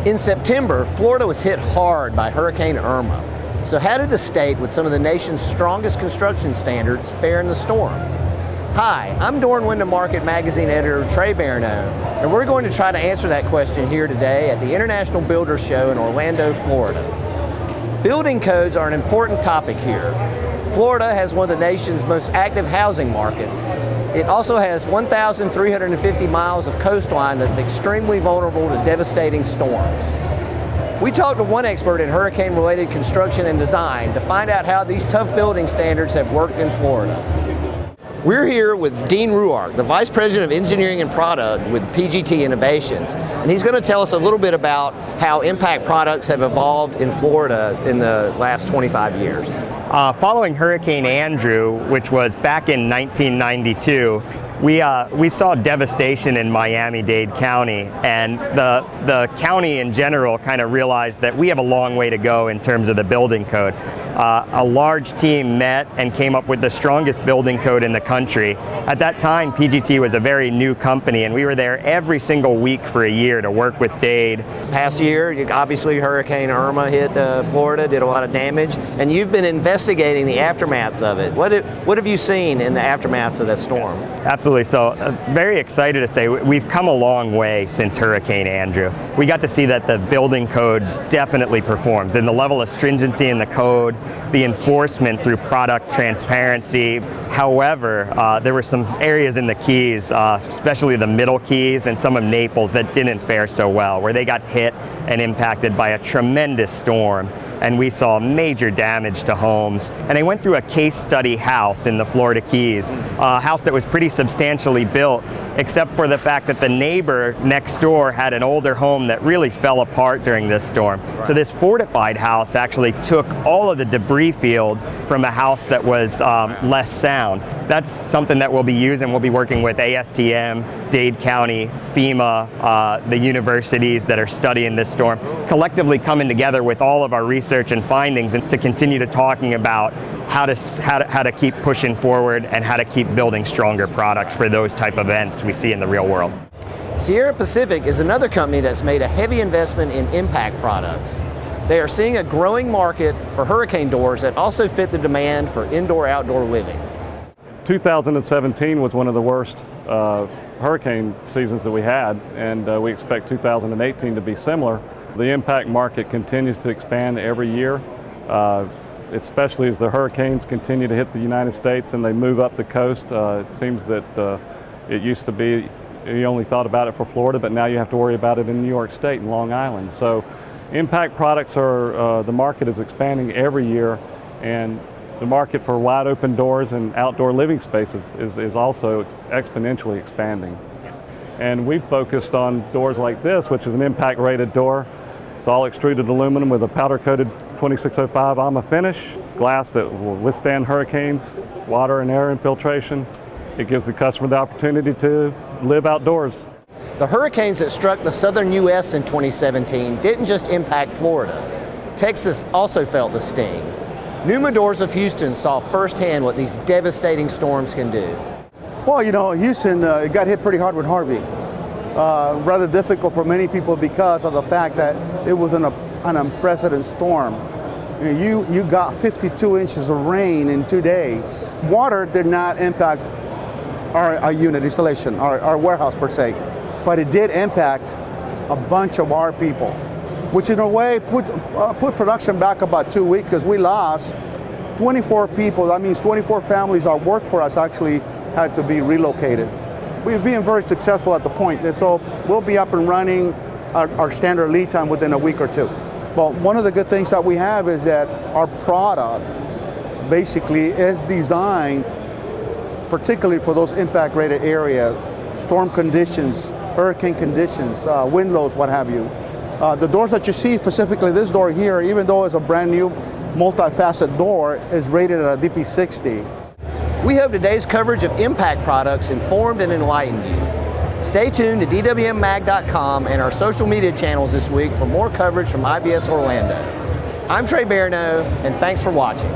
In September, Florida was hit hard by Hurricane Irma. So how did the state with some of the nation's strongest construction standards fare in the storm? Hi, I'm Door & Window Market Magazine editor Trey Barno, and we're going to try to answer that question here today at the International Builders Show in Orlando, Florida. Building codes are an important topic here. Florida has one of the nation's most active housing markets. It also has 1,350 miles of coastline that's extremely vulnerable to devastating storms. We talked to one expert in hurricane-related construction and design to find out how these tough building standards have worked in Florida. We're here with Dean Ruark, the Vice President of Engineering and Product with PGT Innovations, and he's going to tell us a little bit about how impact products have evolved in Florida in the last 25 years. Following Hurricane Andrew, which was back in 1992, we saw devastation in Miami-Dade County, and the county in general kind of realized that we have a long way to go in terms of the building code. A large team met and came up with the strongest building code in the country. At that time, PGT was a very new company, and we were there every single week for a year to work with Dade. Past year, obviously Hurricane Irma hit Florida, did a lot of damage, and you've been investigating the aftermaths of it. What have you seen in the aftermath of that storm? Absolutely. So very excited to say we've come a long way since Hurricane Andrew. We got to see that the building code definitely performs, and the level of stringency in the code, the enforcement through product transparency. However, there were some areas in the Keys, especially the Middle Keys and some of Naples, that didn't fare so well, where they got hit and impacted by a tremendous storm, and we saw major damage to homes. And I went through a case study house in the Florida Keys, a house that was pretty substantially built, except for the fact that the neighbor next door had an older home that really fell apart during this storm. Right. So this fortified house actually took all of the debris field from a house that was less sound. That's something that we'll be using. We'll be working with ASTM, Dade County, FEMA, the universities that are studying this storm, collectively coming together with all of our research and findings, and to continue to talking about how to keep pushing forward and how to keep building stronger products for those type of events we see in the real world. Sierra Pacific is another company that's made a heavy investment in impact products. They are seeing a growing market for hurricane doors that also fit the demand for indoor-outdoor living. 2017 was one of the worst hurricane seasons that we had, and we expect 2018 to be similar. The impact market continues to expand every year, especially as the hurricanes continue to hit the United States and they move up the coast. It seems that it used to be you only thought about it for Florida, but now you have to worry about it in New York State and Long Island. So impact products are, the market is expanding every year, and the market for wide open doors and outdoor living spaces is also exponentially expanding. And we've focused on doors like this, which is an impact rated door. It's all extruded aluminum with a powder coated 2605 AMA finish, glass that will withstand hurricanes, water and air infiltration. It gives the customer the opportunity to live outdoors. The hurricanes that struck the southern U.S. in 2017 didn't just impact Florida. Texas also felt the sting. NUMA Doors of Houston saw firsthand what these devastating storms can do. Well, you know, Houston it got hit pretty hard with Harvey. Rather difficult for many people because of the fact that it was an unprecedented storm. You got 52 inches of rain in 2 days. Water did not impact our unit installation, our warehouse per se, but it did impact a bunch of our people, which in a way put production back about 2 weeks because we lost 24 people. That means 24 families that worked for us actually had to be relocated. We've been very successful at the point, and so we'll be up and running our standard lead time within a week or two. But one of the good things that we have is that our product basically is designed particularly for those impact rated areas, storm conditions, hurricane conditions, wind loads, what have you. The doors that you see, specifically this door here, even though it's a brand new multi-facet door, is rated at a DP60. We hope today's coverage of impact products informed and enlightened you. Stay tuned to dwmag.com and our social media channels this week for more coverage from IBS Orlando. I'm Trey Barno, and thanks for watching.